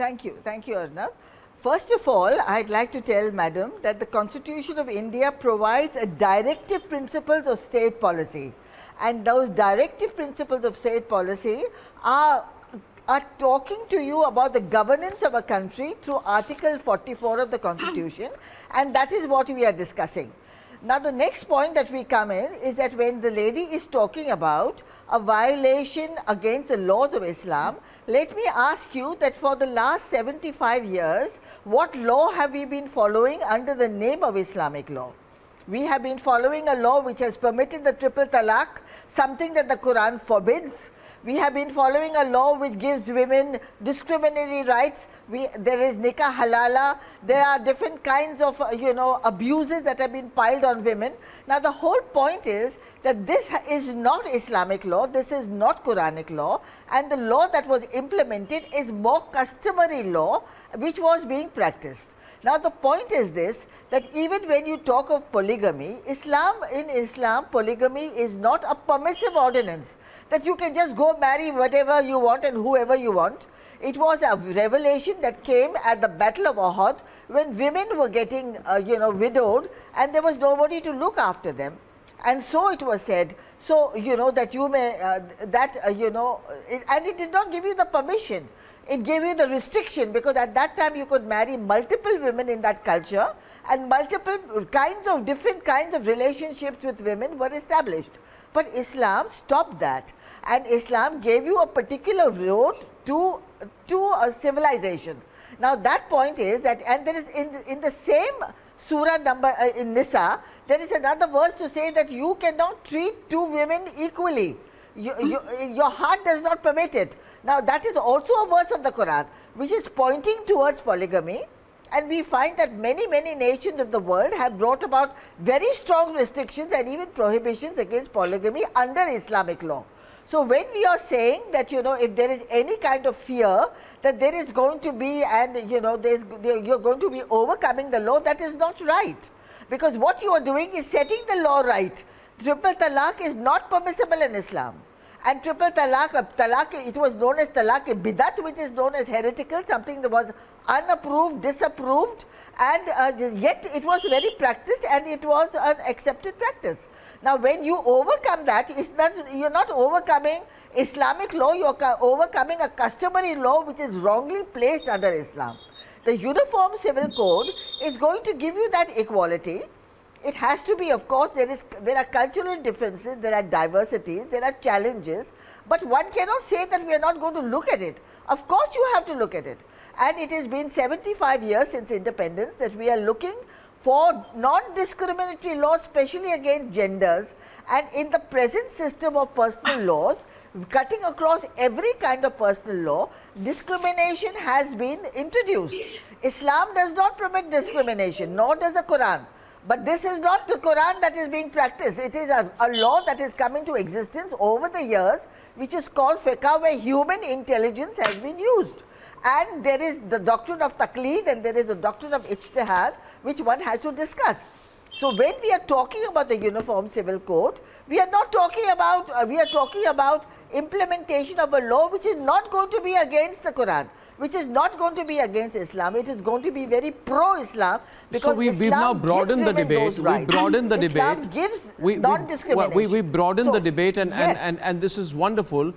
Thank you, Arnab. First of all, I'd like to tell Madam that the Constitution of India provides a directive principles of state policy, and those directive principles of state policy are talking to you about the governance of a country through Article 44 of the Constitution, and that is what we are discussing. Now, the next point that we come in is that when the lady is talking about a violation against the laws of Islam, let me ask you that for the last 75 years, what law have we been following under the name of Islamic law? We have been following a law which has permitted the triple talaq, something that the Quran forbids. We have been following a law which gives women discriminatory rights. There is nikah halala. There are different kinds of abuses that have been piled on women. Now, the whole point is that this is not Islamic law, this is not Quranic law, and the law that was implemented is more customary law which was being practiced. Now, the point is this, that even when you talk of polygamy, in Islam, polygamy is not a permissive ordinance, that you can just go marry whatever you want and whoever you want. It was a revelation that came at the Battle of Uhud, when women were getting widowed and there was nobody to look after them. And so it was said, that you may, and it did not give you the permission. It gave you the restriction, because at that time you could marry multiple women in that culture, and multiple different kinds of relationships with women were established. But Islam stopped that, and Islam gave you a particular road to a civilization. Now, that point is that, and there is in the same surah number in Nisa, there is another verse to say that you cannot treat two women equally. Your heart does not permit it. Now, that is also a verse of the Quran which is pointing towards polygamy, and we find that many nations of the world have brought about very strong restrictions and even prohibitions against polygamy under Islamic law. So, when we are saying that if there is any kind of fear that there is going to be, and you are going to be overcoming the law, that is not right, because what you are doing is setting the law right. Triple talaq is not permissible in Islam. And triple talaq, it was known as talaq-e-bidat, which is known as heretical, something that was unapproved, disapproved, and yet it was very practiced and it was an accepted practice. Now, when you overcome that, you are not overcoming Islamic law, you are overcoming a customary law which is wrongly placed under Islam. The Uniform Civil Code is going to give you that equality. It has to be, of course, there are cultural differences, there are diversities, there are challenges, but one cannot say that we are not going to look at it. Of course, you have to look at it. And it has been 75 years since independence that we are looking for non-discriminatory laws, especially against genders, and in the present system of personal laws, cutting across every kind of personal law, discrimination has been introduced. Islam does not permit discrimination, nor does the Quran. But this is not the Quran that is being practiced. It is a law that is coming to existence over the years, which is called fiqh, where human intelligence has been used. And there is the doctrine of taqleed and there is the doctrine of ijtihad, which one has to discuss. So, when we are talking about the Uniform Civil Code, we are not talking about, we are talking about implementation of a law which is not going to be against the Quran, which is not going to be against Islam. It is going to be very pro-Islam, because we've now broadened the debate. We broadened the debate. Islam gives non-discrimination. We broadened the debate, and this is wonderful.